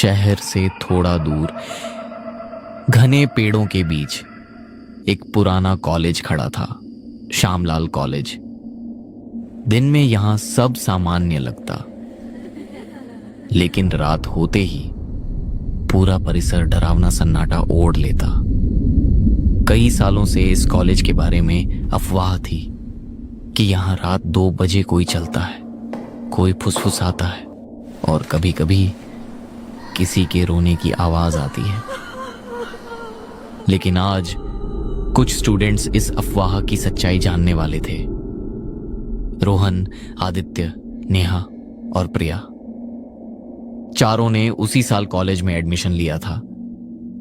शहर से थोड़ा दूर घने पेड़ों के बीच एक पुराना कॉलेज खड़ा था, श्यामलाल कॉलेज। दिन में यहां सब सामान्य लगता, लेकिन रात होते ही पूरा परिसर डरावना सन्नाटा ओढ़ लेता। कई सालों से इस कॉलेज के बारे में अफवाह थी कि यहां रात 2 बजे कोई चलता है, कोई फुसफुसाता है और कभी कभी किसी के रोने की आवाज आती है। लेकिन आज कुछ स्टूडेंट्स इस अफवाह की सच्चाई जानने वाले थे। रोहन, आदित्य, नेहा और प्रिया, चारों ने उसी साल कॉलेज में एडमिशन लिया था।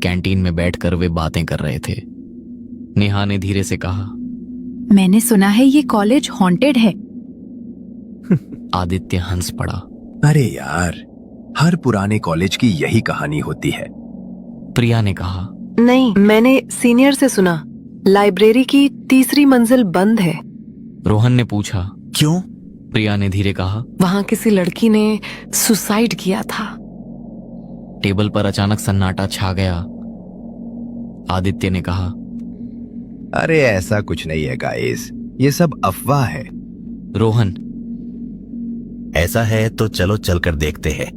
कैंटीन में बैठकर वे बातें कर रहे थे। नेहा ने धीरे से कहा, मैंने सुना है ये कॉलेज हॉन्टेड है। आदित्य हंस पड़ा। अरे यार, हर पुराने कॉलेज की यही कहानी होती है। प्रिया ने कहा, नहीं, मैंने सीनियर से सुना लाइब्रेरी की 3री मंजिल बंद है। रोहन ने पूछा, क्यों? प्रिया ने धीरे कहा, वहां किसी लड़की ने सुसाइड किया था। टेबल पर अचानक सन्नाटा छा गया। आदित्य ने कहा, अरे ऐसा कुछ नहीं है गाइस, ये सब अफवाह है। रोहन, ऐसा है तो चलो चलकर देखते हैं।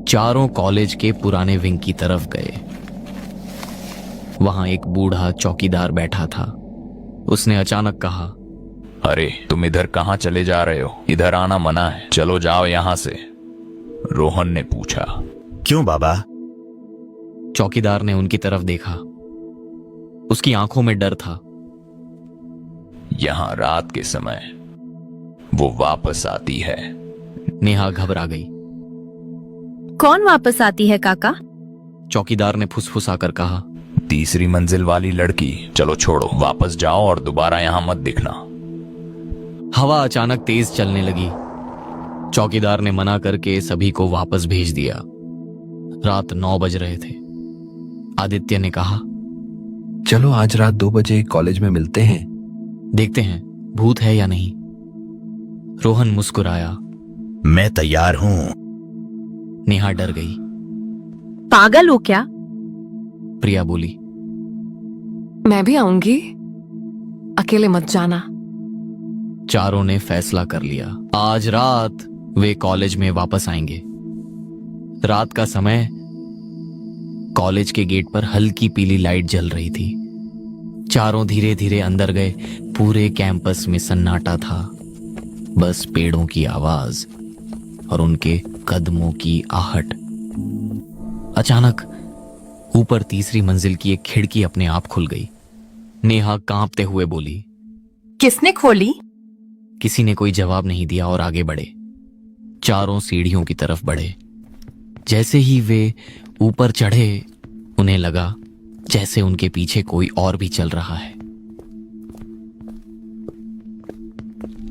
चारों कॉलेज के पुराने विंग की तरफ गए। वहां एक बूढ़ा चौकीदार बैठा था। उसने अचानक कहा, अरे तुम इधर कहां चले जा रहे हो? इधर आना मना है, चलो जाओ यहां से। रोहन ने पूछा। क्यों बाबा? चौकीदार ने उनकी तरफ देखा। उसकी आंखों में डर था। यहां रात के समय वो वापस आती है। नेहा घबरा गई। कौन वापस आती है काका? चौकीदार ने फुसफुसाकर कहा, 3री मंजिल वाली लड़की। चलो छोड़ो, वापस जाओ और दोबारा यहां मत दिखना। हवा अचानक तेज चलने लगी। चौकीदार ने मना करके सभी को वापस भेज दिया। रात 9 बज रहे थे। आदित्य ने कहा, चलो आज रात 2 बजे कॉलेज में मिलते हैं। देखते हैं भूत है या नहीं। रोहन मुस्कुराया। मैं तैयार हूं। नेहा डर गई। पागल हो क्या? प्रिया बोली, मैं भी आऊंगी, अकेले मत जाना। चारों ने फैसला कर लिया, आज रात वे कॉलेज में वापस आएंगे। रात का समय, कॉलेज के गेट पर हल्की पीली लाइट जल रही थी। चारों धीरे धीरे अंदर गए। पूरे कैंपस में सन्नाटा था, बस पेड़ों की आवाज और उनके कदमों की आहट। अचानक ऊपर 3री मंजिल की एक खिड़की अपने आप खुल गई। नेहा कांपते हुए बोली, किसने खोली? किसी ने कोई जवाब नहीं दिया और आगे बढ़े। चारों सीढ़ियों की तरफ बढ़े। जैसे ही वे ऊपर चढ़े, उन्हें लगा जैसे उनके पीछे कोई और भी चल रहा है।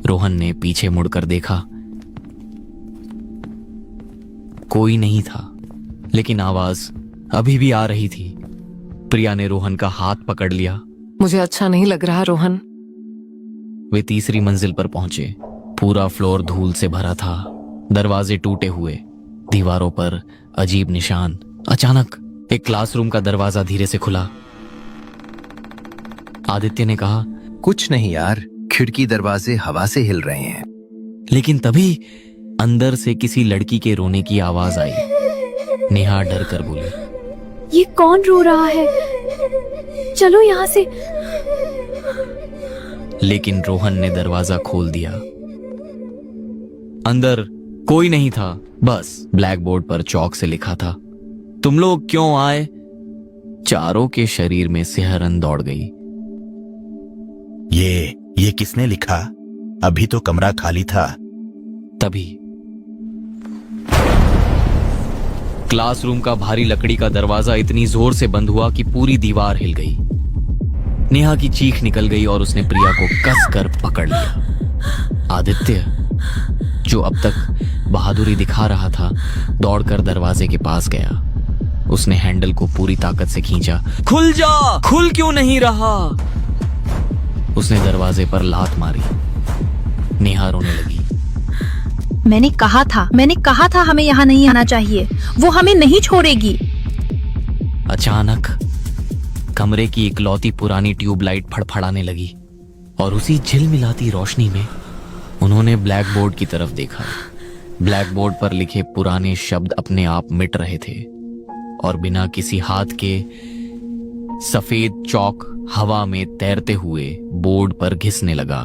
रोहन ने पीछे मुड़कर देखा। कोई नहीं था, लेकिन आवाज अभी भी आ रही थी। प्रिया ने रोहन का हाथ पकड़ लिया। मुझे अच्छा नहीं लग रहा रोहन। वे 3री मंजिल पर पहुंचे। पूरा फ्लोर धूल से भरा था। दरवाजे टूटे हुए, दीवारों पर अजीब निशान। अचानक एक क्लासरूम का दरवाजा धीरे से खुला। आदित्य ने कहा, कुछ नहीं यार, खिड़की दरवाजे हवा से हिल रहे हैं। लेकिन तभी अंदर से किसी लड़की के रोने की आवाज आई। नेहा डर कर बोली, ये कौन रो रहा है? चलो यहाँ से। लेकिन रोहन ने दरवाजा खोल दिया। अंदर कोई नहीं था, बस ब्लैक बोर्ड पर चौक से लिखा था, तुम लोग क्यों आए? चारों के शरीर में सिहरन दौड़ गई। ये किसने लिखा? अभी तो कमरा खाली था। तभी क्लासरूम का भारी लकड़ी का दरवाजा इतनी जोर से बंद हुआ कि पूरी दीवार हिल गई। नेहा की चीख निकल गई और उसने प्रिया को कसकर पकड़ लिया। आदित्य, जो अब तक बहादुरी दिखा रहा था, दौड़कर दरवाजे के पास गया। उसने हैंडल को पूरी ताकत से खींचा। खुल जा! खुल क्यों नहीं रहा? उसने दरवाजे पर लात मारी। नेहा रोने लगी। मैंने कहा था हमें यहाँ नहीं आना चाहिए। वो हमें नहीं छोड़ेगी। अचानक कमरे की इकलौती पुरानी ट्यूबलाइट फड़फड़ाने लगी और उसी झिलमिलाती रोशनी में उन्होंने ब्लैक बोर्ड की तरफ देखा। ब्लैक बोर्ड पर लिखे पुराने शब्द अपने आप मिट रहे थे और बिना किसी हाथ के सफेद चौक हवा में तैरते हुए बोर्ड पर घिसने लगा।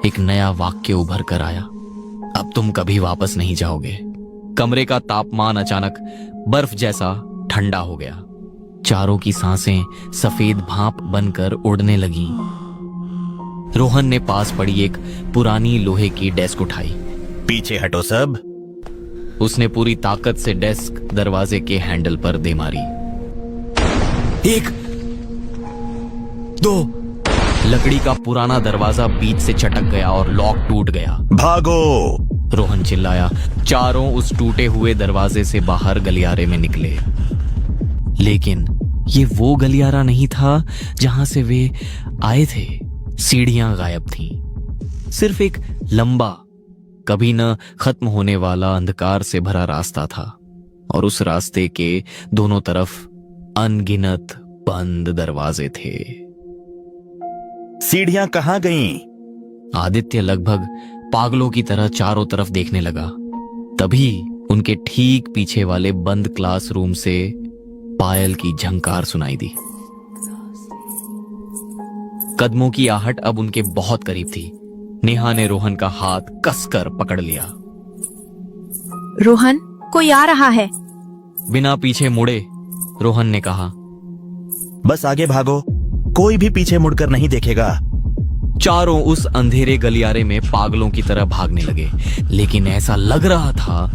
एक नया वाक्य उभर कर आया, अब तुम कभी वापस नहीं जाओगे। कमरे का तापमान अचानक बर्फ जैसा ठंडा हो गया। चारों की सांसें सफेद भाप बनकर उड़ने लगीं। रोहन ने पास पड़ी एक पुरानी लोहे की डेस्क उठाई। पीछे हटो सब। उसने पूरी ताकत से डेस्क दरवाजे के हैंडल पर दे मारी। 1 2 लकड़ी का पुराना दरवाजा बीच से चटक गया और लॉक टूट गया। भागो! रोहन चिल्लाया। चारों उस टूटे हुए दरवाजे से बाहर गलियारे में निकले, लेकिन ये वो गलियारा नहीं था जहां से वे आए थे। सीढ़ियां गायब थीं। सिर्फ एक लंबा, कभी न खत्म होने वाला अंधकार से भरा रास्ता था और उस रास्ते के दोनों तरफ अनगिनत बंद दरवाजे थे। सीढ़ियां कहां गईं? आदित्य लगभग पागलों की तरह चारों तरफ देखने लगा। तभी उनके ठीक पीछे वाले बंद क्लासरूम से पायल की झंकार सुनाई दी। कदमों की आहट अब उनके बहुत करीब थी। नेहा ने रोहन का हाथ कसकर पकड़ लिया। रोहन, कोई आ रहा है। बिना पीछे मुड़े रोहन ने कहा। बस आगे भागो, कोई भी पीछे मुड़कर नहीं देखेगा। चारों उस अंधेरे गलियारे में पागलों की तरह भागने लगे, लेकिन ऐसा लग रहा था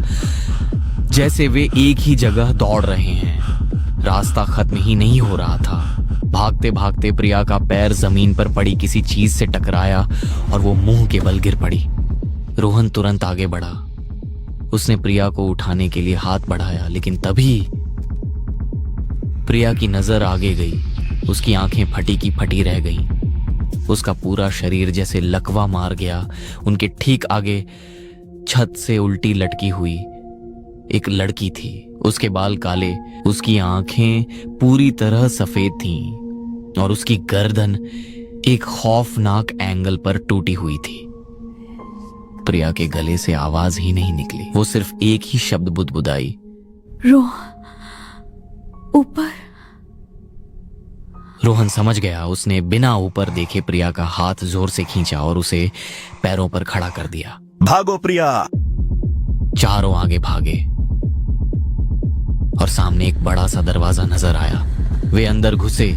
जैसे वे एक ही जगह दौड़ रहे हैं। रास्ता खत्म ही नहीं हो रहा था। भागते भागते प्रिया का पैर जमीन पर पड़ी किसी चीज से टकराया और वो मुंह के बल गिर पड़ी। रोहन तुरंत आगे बढ़ा। उसने प्रिया को उठाने के लिए हाथ बढ़ाया, लेकिन तभी प्रिया की नजर आगे गई। उसकी आंखें फटी की फटी रह गईं। उसका पूरा शरीर जैसे लकवा मार गया। उनके ठीक आगे छत से उल्टी लटकी हुई एक लड़की थी। उसके बाल काले, उसकी आंखें पूरी तरह सफेद थीं और उसकी गर्दन एक खौफनाक एंगल पर टूटी हुई थी। प्रिया के गले से आवाज ही नहीं निकली। वो सिर्फ एक ही शब्द बुदबुदाई, ऊपर। रोहन समझ गया। उसने बिना ऊपर देखे प्रिया का हाथ जोर से खींचा और उसे पैरों पर खड़ा कर दिया। भागो प्रिया! चारों आगे भागे और सामने एक बड़ा सा दरवाजा नजर आया। वे अंदर घुसे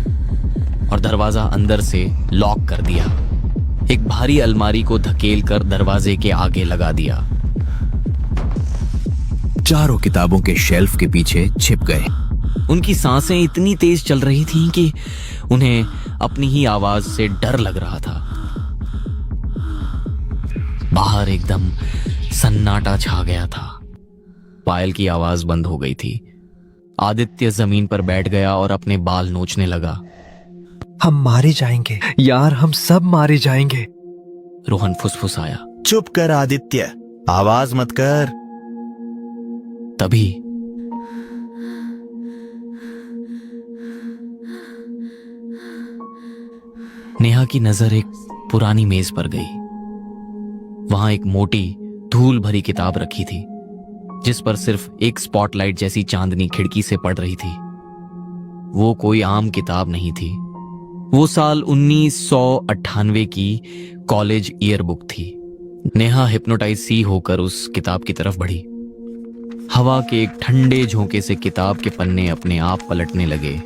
और दरवाजा अंदर से लॉक कर दिया। एक भारी अलमारी को धकेल कर दरवाजे के आगे लगा दिया। चारों किताबों के शेल्फ के पीछे छिप गए। उनकी सांसें इतनी तेज चल रही थीं कि उन्हें अपनी ही आवाज से डर लग रहा था। बाहर एकदम सन्नाटा छा गया था। पायल की आवाज बंद हो गई थी। आदित्य जमीन पर बैठ गया और अपने बाल नोचने लगा। हम मारे जाएंगे यार, हम सब मारे जाएंगे। रोहन फुसफुसाया। चुप कर आदित्य, आवाज मत कर। तभी नेहा की नजर एक पुरानी मेज पर गई। वहां एक मोटी धूल भरी किताब रखी थी, जिस पर सिर्फ एक स्पॉटलाइट जैसी चांदनी खिड़की से पड़ रही थी। वो कोई आम किताब नहीं थी। वो साल 1998 की कॉलेज ईयर बुक थी। नेहा हिप्नोटाइज सी होकर उस किताब की तरफ बढ़ी। हवा के एक ठंडे झोंके से किताब के पन्ने अपने आप पलटने लगे।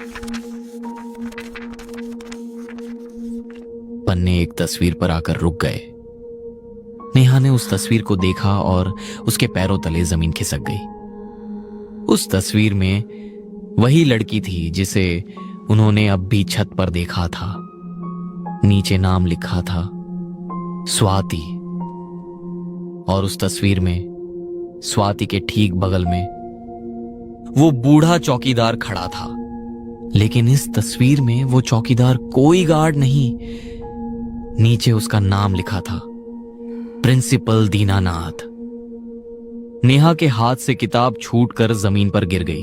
पन्ने एक तस्वीर पर आकर रुक गए। नेहा ने उस तस्वीर को देखा और उसके पैरों तले जमीन खिसक गई। उस तस्वीर में वही लड़की थी जिसे उन्होंने अब भी छत पर देखा था। नीचे नाम लिखा था स्वाति, और उस तस्वीर में स्वाति के ठीक बगल में वो बूढ़ा चौकीदार खड़ा था। लेकिन इस तस्वीर में वो चौकीदार कोई गार्ड नहीं, नीचे उसका नाम लिखा था प्रिंसिपल दीनानाथ। नेहा के हाथ से किताब छूटकर जमीन पर गिर गई।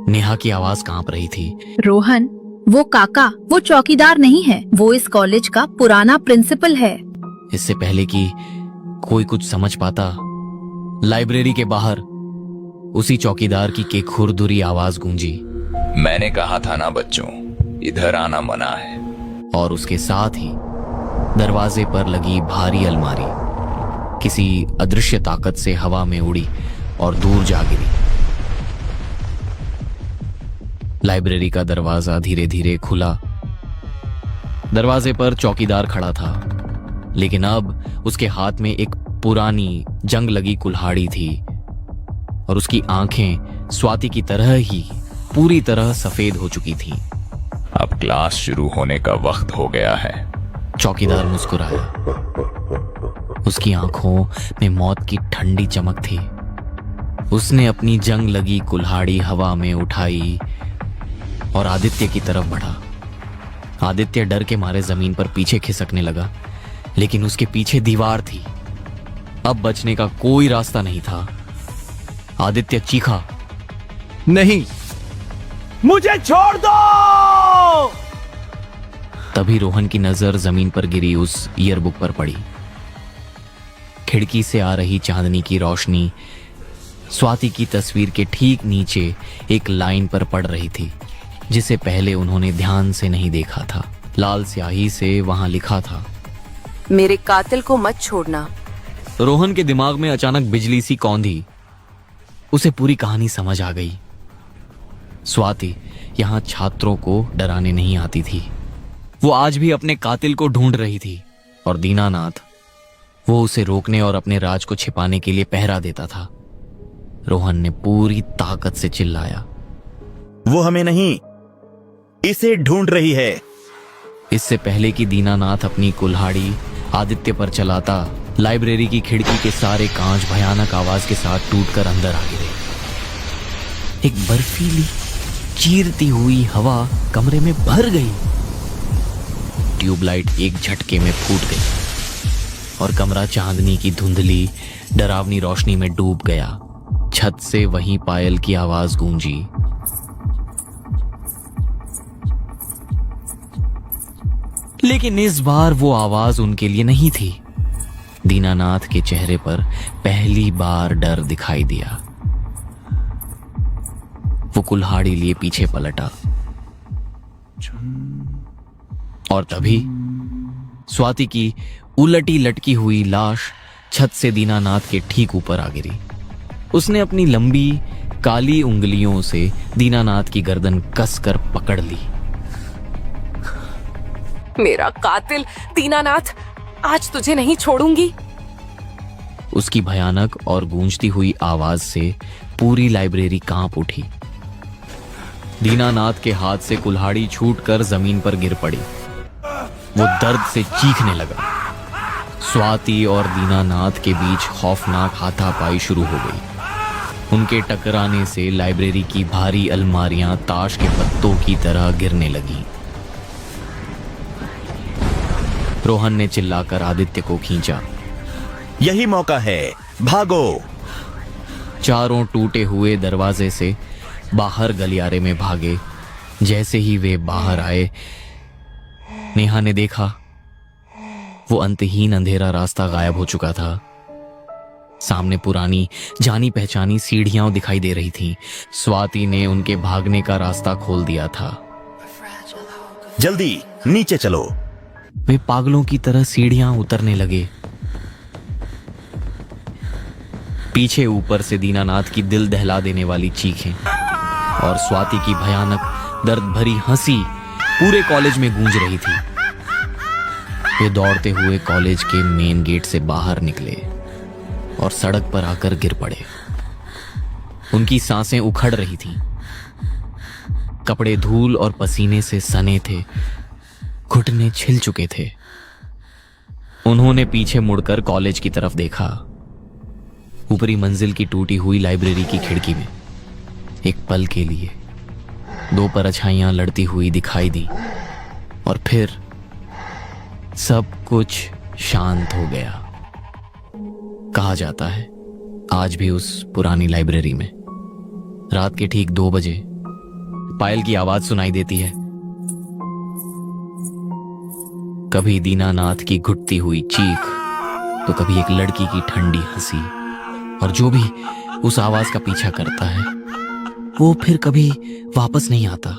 नेहा की आवाज कांप रही थी। रोहन, वो काका वो चौकीदार नहीं है, वो इस कॉलेज का पुराना प्रिंसिपल है। इससे पहले कि कोई कुछ समझ पाता, लाइब्रेरी के बाहर उसी चौकीदार की खुरदुरी आवाज गूंजी। मैंने कहा था ना बच्चों, इधर आना मना है। और उसके साथ ही दरवाजे पर लगी भारी अलमारी किसी अदृश्य ताकत से हवा में उड़ी और दूर जा गिरी। लाइब्रेरी का दरवाजा धीरे धीरे खुला। दरवाजे पर चौकीदार खड़ा था, लेकिन अब उसके हाथ में एक पुरानी जंग लगी कुल्हाड़ी थी और उसकी आंखें स्वाति की तरह ही पूरी तरह सफेद हो चुकी थीं। अब क्लास शुरू होने का वक्त हो गया है। चौकीदार मुस्कुराया। उसकी आंखों में मौत की ठंडी चमक थी। उसने अपनी जंग लगी कुल्हाड़ी हवा में उठाई और आदित्य की तरफ बढ़ा। आदित्य डर के मारे जमीन पर पीछे खिसकने लगा, लेकिन उसके पीछे दीवार थी। अब बचने का कोई रास्ता नहीं था। आदित्य चीखा, नहीं, मुझे छोड़ दो। तभी रोहन की नजर जमीन पर गिरी उस ईयरबुक पर पड़ी। खिड़की से आ रही चांदनी की रोशनी स्वाति की तस्वीर के ठीक नीचे एक लाइन पर पड़ रही थी, जिसे पहले उन्होंने ध्यान से नहीं देखा था। लाल स्याही से वहां लिखा था, मेरे कातिल को मत छोड़ना। रोहन के दिमाग में अचानक बिजली सी कौंधी। उसे पूरी कहानी समझ आ गई। स्वाति यहां छात्रों को डराने नहीं आती थी, वो आज भी अपने कातिल को ढूंढ रही थी। और दीनानाथ, वो उसे रोकने और अपने राज को छिपाने के लिए पहरा देता था। रोहन ने पूरी ताकत से चिल्लाया, वो हमें नहीं, इसे ढूंढ रही है। इससे पहले कि दीनानाथ अपनी कुल्हाड़ी आदित्य पर चलाता, लाइब्रेरी की खिड़की के सारे कांच भयानक आवाज के साथ टूटकर अंदर आ गिरे। एक बर्फीली चीरती हुई हवा कमरे में भर गई। ट्यूबलाइट एक झटके में फूट गई और कमरा चांदनी की धुंधली डरावनी रोशनी में डूब गया। छत से वहीं पायल की आवाज गूंजी, लेकिन इस बार वो आवाज उनके लिए नहीं थी। दीनानाथ के चेहरे पर पहली बार डर दिखाई दिया। वो कुल्हाड़ी लिए पीछे पलटा और तभी स्वाति की उलटी लटकी हुई लाश छत से दीनानाथ के ठीक ऊपर आ गिरी। उसने अपनी लंबी काली उंगलियों से दीनानाथ की गर्दन कसकर पकड़ ली। मेरा कातिल दीनानाथ, आज तुझे नहीं छोड़ूंगी। उसकी भयानक और गूंजती हुई आवाज से पूरी लाइब्रेरी कांप उठी। दीनानाथ के हाथ से कुल्हाड़ी छूटकर जमीन पर गिर पड़ी। वो दर्द से चीखने लगा। स्वाति और दीनानाथ के बीच खौफनाक हाथापाई शुरू हो गई। उनके टकराने से लाइब्रेरी की भारी अलमारियां ताश के पत्तों की तरह गिरने लगीं। रोहन ने चिल्लाकर आदित्य को खींचा, यही मौका है, भागो। चारों टूटे हुए दरवाजे से बाहर गलियारे में भागे। जैसे ही वे बाहर आए, नेहा ने देखा वो अंतहीन अंधेरा रास्ता गायब हो चुका था। सामने पुरानी जानी पहचानी सीढ़ियां दिखाई दे रही थीं। स्वाति ने उनके भागने का रास्ता खोल दिया था। जल्दी नीचे चलो। वे पागलों की तरह सीढ़ियां उतरने लगे। पीछे ऊपर से दीनानाथ की दिल दहला देने वाली चीखें और स्वाति की भयानक दर्द भरी हंसी पूरे कॉलेज में गूंज रही थी। वे दौड़ते हुए कॉलेज के मेन गेट से बाहर निकले और सड़क पर आकर गिर पड़े। उनकी सांसें उखड़ रही थीं। कपड़े धूल और पसीने से सने थे, घुटने छिल चुके थे। उन्होंने पीछे मुड़कर कॉलेज की तरफ देखा। ऊपरी मंजिल की टूटी हुई लाइब्रेरी की खिड़की में एक पल के लिए दो परछाइयां लड़ती हुई दिखाई दी और फिर सब कुछ शांत हो गया। कहा जाता है आज भी उस पुरानी लाइब्रेरी में रात के ठीक 2 बजे पायल की आवाज सुनाई देती है। कभी दीनानाथ की घुटती हुई चीख, तो कभी एक लड़की की ठंडी हंसी, और जो भी उस आवाज का पीछा करता है वो फिर कभी वापस नहीं आता।